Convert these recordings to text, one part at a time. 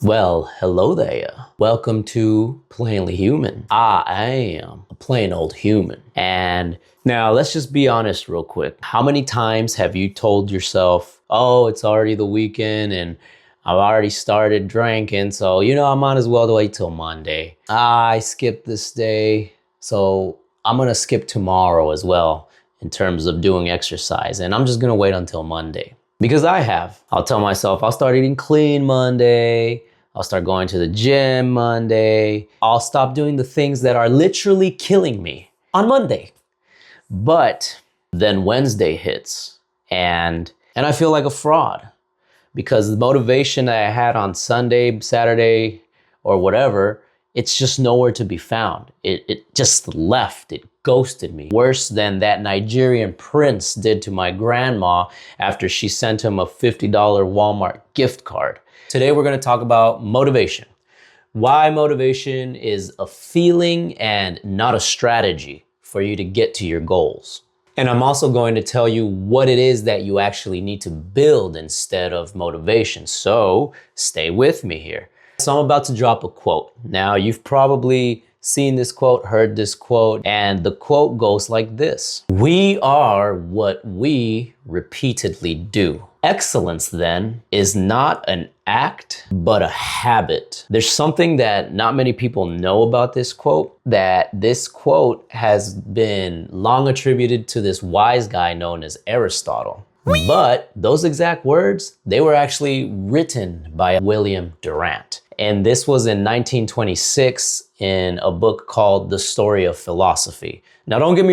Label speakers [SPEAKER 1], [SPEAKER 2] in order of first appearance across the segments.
[SPEAKER 1] Well, hello there. Welcome to Plainly Human. I am a plain old human. And now let's just be honest real quick. How many times have you told yourself, oh, it's already the weekend and I've already started drinking, so I might as well wait till Monday. I skipped this day, so I'm gonna skip tomorrow as well in terms of doing exercise, and I'm just gonna wait until Monday. Because I'll tell myself I'll start eating clean Monday, I'll start going to the gym Monday, I'll stop doing the things that are literally killing me on Monday. But then Wednesday hits and I feel like a fraud because the motivation that I had on Sunday, Saturday, or whatever, it's just nowhere to be found. It just left, it ghosted me. Worse than that Nigerian prince did to my grandma after she sent him a $50 Walmart gift card. Today we're gonna talk about motivation. Why motivation is a feeling and not a strategy for you to get to your goals. And I'm also going to tell you what it is that you actually need to build instead of motivation. So stay with me here. So I'm about to drop a quote. Now you've probably seen this quote, heard this quote, and the quote goes like this. We are what we repeatedly do. Excellence then is not an act, but a habit. There's something that not many people know about this quote, that this quote has been long attributed to this wise guy known as Aristotle. But those exact words, they were actually written by William Durant. And this was in 1926 in a book called The Story of Philosophy. Now don't get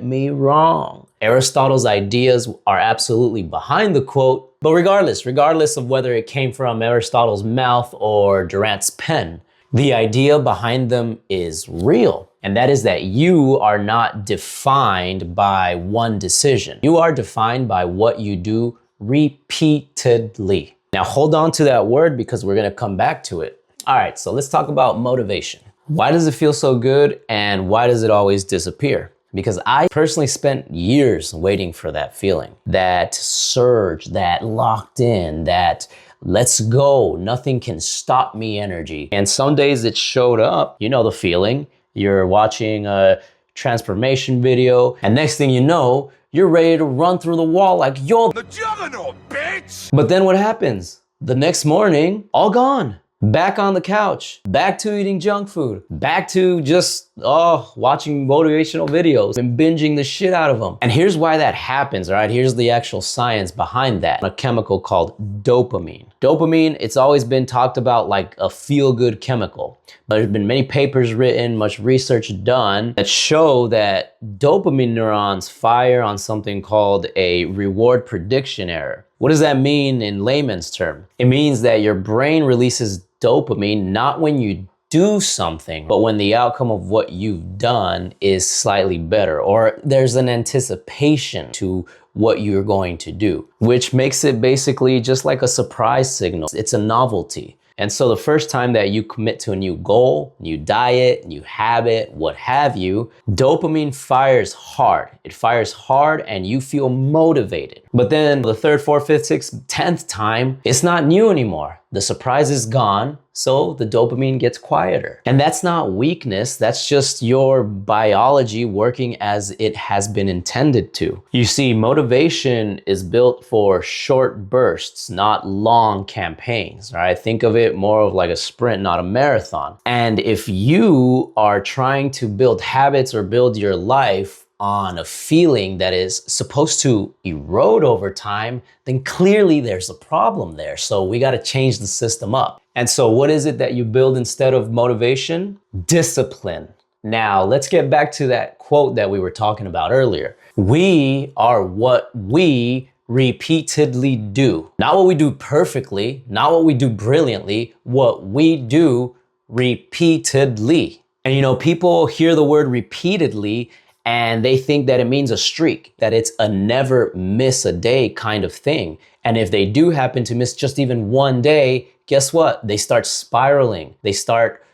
[SPEAKER 1] me wrong. Aristotle's ideas are absolutely behind the quote, but regardless of whether it came from Aristotle's mouth or Durant's pen, the idea behind them is real. And that is that you are not defined by one decision. You are defined by what you do repeatedly. Now hold on to that word because we're gonna come back to it. All right, so let's talk about motivation. Why does it feel so good and why does it always disappear? Because I personally spent years waiting for that feeling, that surge, that locked in, that let's go, nothing can stop me energy. And some days it showed up, you know the feeling. You're watching a transformation video and next thing you know, you're ready to run through the wall like, yo, the juggernaut, bitch! But then what happens? The next morning, all gone. Back on the couch, back to eating junk food, back to just, watching motivational videos and binging the shit out of them. And here's why that happens, all right? Here's the actual science behind that. A chemical called dopamine. Dopamine, it's always been talked about like a feel-good chemical. But there's been many papers written, much research done that show that dopamine neurons fire on something called a reward prediction error. What does that mean in layman's term? It means that your brain releases dopamine not when you do something, but when the outcome of what you've done is slightly better, or there's an anticipation to what you're going to do, which makes it basically just like a surprise signal. It's a novelty. And so the first time that you commit to a new goal, new diet, new habit, what have you, dopamine fires hard. It fires hard and you feel motivated. But then the third, fourth, fifth, sixth, 10th time, it's not new anymore. The surprise is gone, so the dopamine gets quieter. And that's not weakness, that's just your biology working as it has been intended to. You see, motivation is built for short bursts, not long campaigns, right? Think of it more of like a sprint, not a marathon. And if you are trying to build habits or build your life on a feeling that is supposed to erode over time, then clearly there's a problem there. So we got to change the system up. And so what is it that you build instead of motivation? Discipline. Now let's get back to that quote that we were talking about earlier. We are what we repeatedly do. Not what we do perfectly, not what we do brilliantly, what we do repeatedly. And people hear the word repeatedly and they think that it means a streak, that it's a never miss a day kind of thing. And if they do happen to miss just even one day, guess what? They start spiraling. They start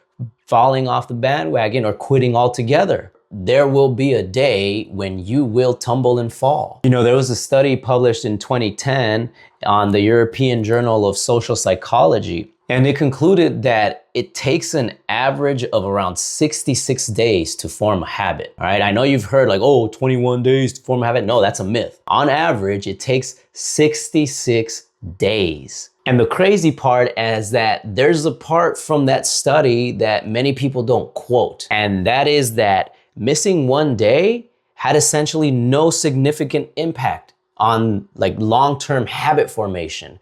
[SPEAKER 1] falling off the bandwagon or quitting altogether. There will be a day when you will tumble and fall. There was a study published in 2010 on the European Journal of Social Psychology And it concluded that it takes an average of around 66 days to form a habit. All right, I know you've heard like, oh, 21 days to form a habit. No, that's a myth. On average, it takes 66 days. And the crazy part is that there's a part from that study that many people don't quote. And that is that missing one day had essentially no significant impact on like long-term habit formation.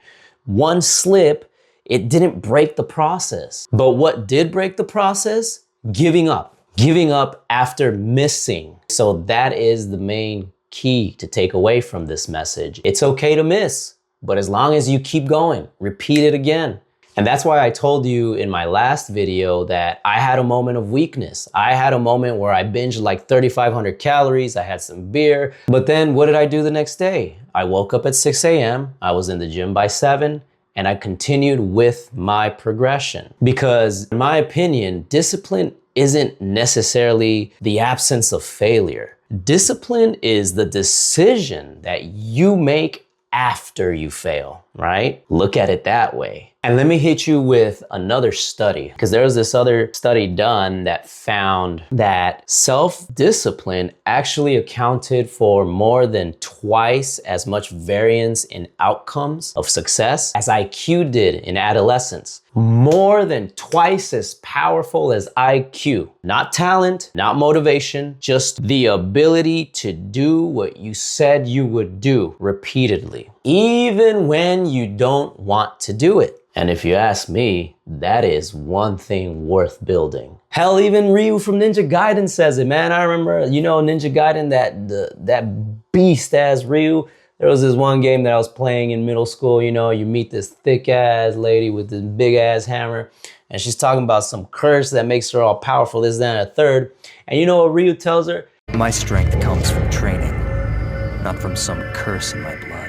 [SPEAKER 1] One slip, it didn't break the process. But what did break the process? Giving up after missing. So that is the main key to take away from this message. It's okay to miss, but as long as you keep going, repeat it again. And that's why I told you in my last video that I had a moment of weakness. I had a moment where I binged like 3,500 calories. I had some beer, but then what did I do the next day? I woke up at 6 a.m. I was in the gym by 7 and I continued with my progression. Because in my opinion, discipline isn't necessarily the absence of failure. Discipline is the decision that you make after you fail, right? Look at it that way. And let me hit you with another study, because there was this other study done that found that self-discipline actually accounted for more than twice as much variance in outcomes of success as IQ did in adolescence. More than twice as powerful as IQ. Not talent, not motivation, just the ability to do what you said you would do repeatedly, even when you don't want to do it. And if you ask me, that is one thing worth building. Hell, even Ryu from Ninja Gaiden says it, man. I remember, Ninja Gaiden, that beast ass Ryu. There was this one game that I was playing in middle school, you meet this thick ass lady with this big ass hammer, and she's talking about some curse that makes her all powerful, this, that, and a third. And you know what Ryu tells her?
[SPEAKER 2] My strength comes from training, not from some curse in my blood.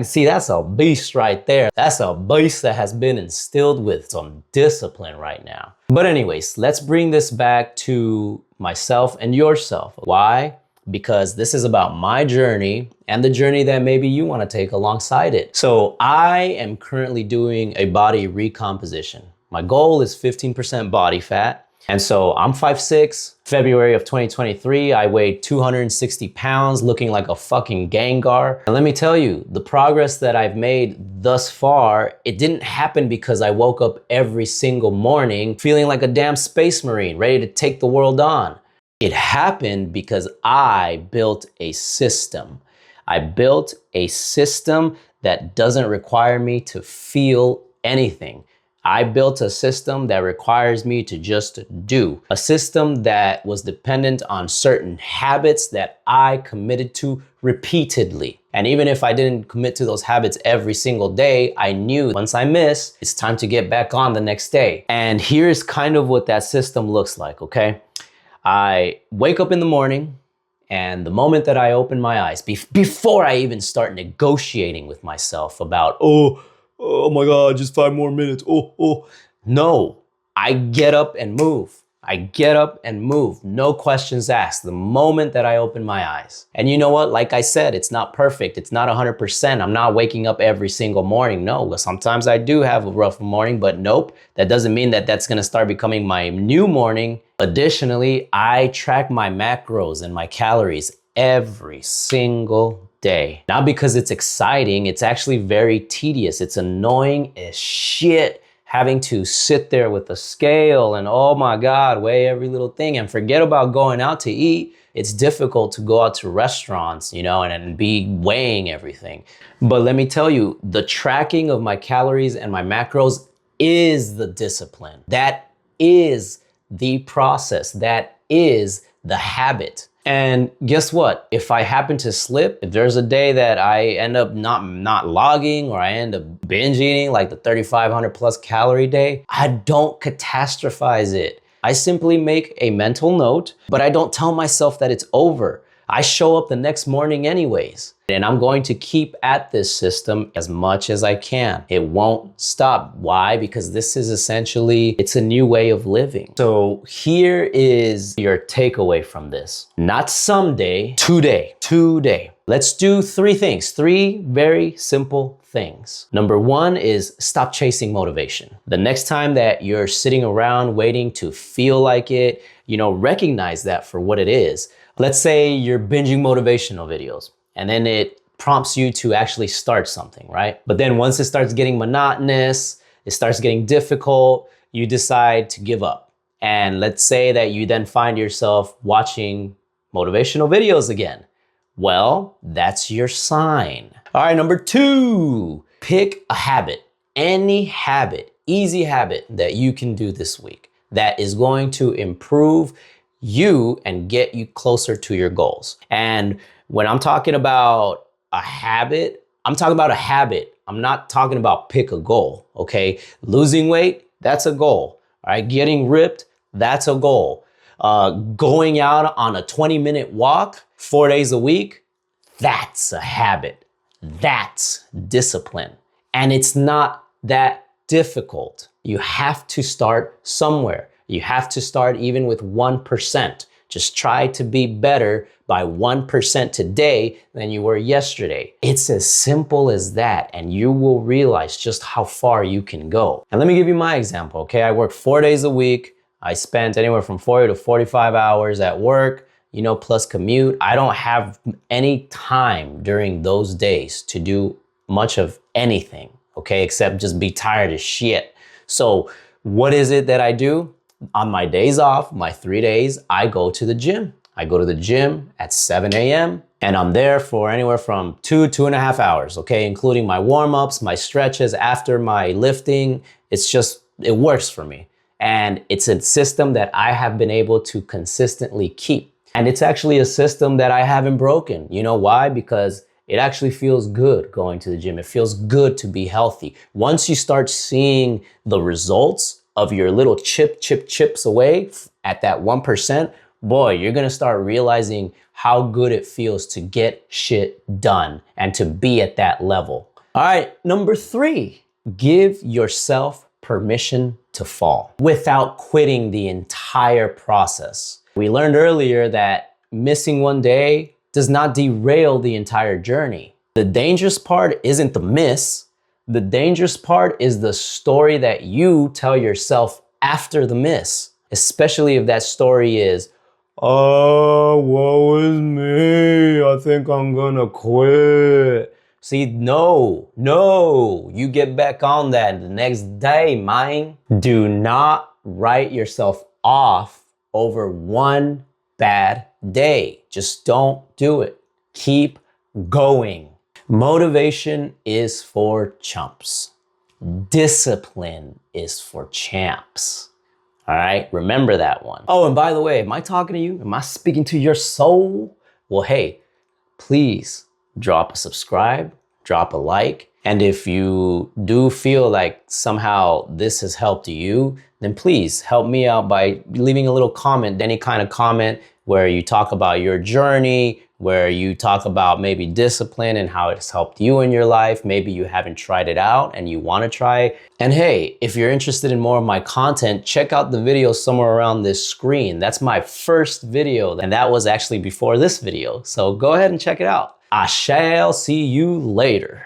[SPEAKER 1] See, that's a beast right there. That's a beast that has been instilled with some discipline right now. But anyways, let's bring this back to myself and yourself. Why? Because this is about my journey and the journey that maybe you want to take alongside it. So I am currently doing a body recomposition. My goal is 15% body fat. And so I'm 5'6". February of 2023, I weighed 260 pounds, looking like a fucking Gengar. And let me tell you, the progress that I've made thus far, it didn't happen because I woke up every single morning feeling like a damn space marine, ready to take the world on. It happened because I built a system. I built a system that doesn't require me to feel anything. I built a system that requires me to just do. A system that was dependent on certain habits that I committed to repeatedly. And even if I didn't commit to those habits every single day, I knew once I miss, it's time to get back on the next day. And here's kind of what that system looks like, okay? I wake up in the morning, and the moment that I open my eyes, before I even start negotiating with myself about, oh my God, just 5 more minutes. No, I get up and move. I get up and move. No questions asked. The moment that I open my eyes. And you know what? Like I said, it's not perfect. It's not 100%. I'm not waking up every single morning. No, sometimes I do have a rough morning, but nope. That doesn't mean that that's going to start becoming my new morning. Additionally, I track my macros and my calories every single day. Not because it's exciting, it's actually very tedious. It's annoying as shit having to sit there with a scale and oh my God, weigh every little thing and forget about going out to eat. It's difficult to go out to restaurants, and be weighing everything. But let me tell you, the tracking of my calories and my macros is the discipline. That is the process. That is the habit. And guess what? If I happen to slip, if there's a day that I end up not logging or I end up binge eating like the 3,500 plus calorie day, I don't catastrophize it. I simply make a mental note, but I don't tell myself that it's over. I show up the next morning anyways. And I'm going to keep at this system as much as I can. It won't stop. Why? Because this is essentially, it's a new way of living. So here is your takeaway from this. Not someday, today. Let's do 3 things, 3 very simple things. Number 1 is stop chasing motivation. The next time that you're sitting around waiting to feel like it, recognize that for what it is. Let's say you're binging motivational videos and then it prompts you to actually start something, right? But then once it starts getting monotonous, it starts getting difficult, you decide to give up. And let's say that you then find yourself watching motivational videos again. Well, that's your sign. All right, number 2, pick a habit, any habit, easy habit that you can do this week that is going to improve you and get you closer to your goals. And when I'm talking about a habit, I'm talking about a habit. I'm not talking about pick a goal, okay? Losing weight, that's a goal, all right? Getting ripped, that's a goal. Going out on a 20-minute walk 4 days a week, that's a habit. That's discipline. And it's not that difficult. You have to start somewhere. You have to start even with 1%. Just try to be better by 1% today than you were yesterday. It's as simple as that, and you will realize just how far you can go. And let me give you my example, okay? I work 4 days a week. I spent anywhere from 40 to 45 hours at work, plus commute. I don't have any time during those days to do much of anything, okay? Except just be tired as shit. So what is it that I do? On my days off, my 3 days, I go to the gym. I go to the gym at 7 a.m. and I'm there for anywhere from 2.5 hours, okay? Including my warm-ups, my stretches after my lifting. It works for me. And it's a system that I have been able to consistently keep. And it's actually a system that I haven't broken. You know why? Because it actually feels good going to the gym. It feels good to be healthy. Once you start seeing the results of your little chips away at that 1%, boy, you're gonna start realizing how good it feels to get shit done and to be at that level. All right, number 3, give yourself permission to fall without quitting the entire process. We learned earlier that missing one day does not derail the entire journey. The dangerous part isn't the miss. The dangerous part is the story that you tell yourself after the miss, especially if that story is, oh, woe is me, I think I'm gonna quit. See, no, you get back on that the next day, man. Do not write yourself off over one bad day. Just don't do it. Keep going. Motivation is for chumps. Discipline is for champs. All right, remember that one. Oh, and by the way, am I talking to you? Am I speaking to your soul? Well, hey, please drop a subscribe, drop a like. And if you do feel like somehow this has helped you, then please help me out by leaving a little comment, any kind of comment where you talk about your journey, where you talk about maybe discipline and how it's helped you in your life. Maybe you haven't tried it out and you want to try. And hey, if you're interested in more of my content, check out the video somewhere around this screen. That's my first video, and that was actually before this video. So go ahead and check it out. I shall see you later.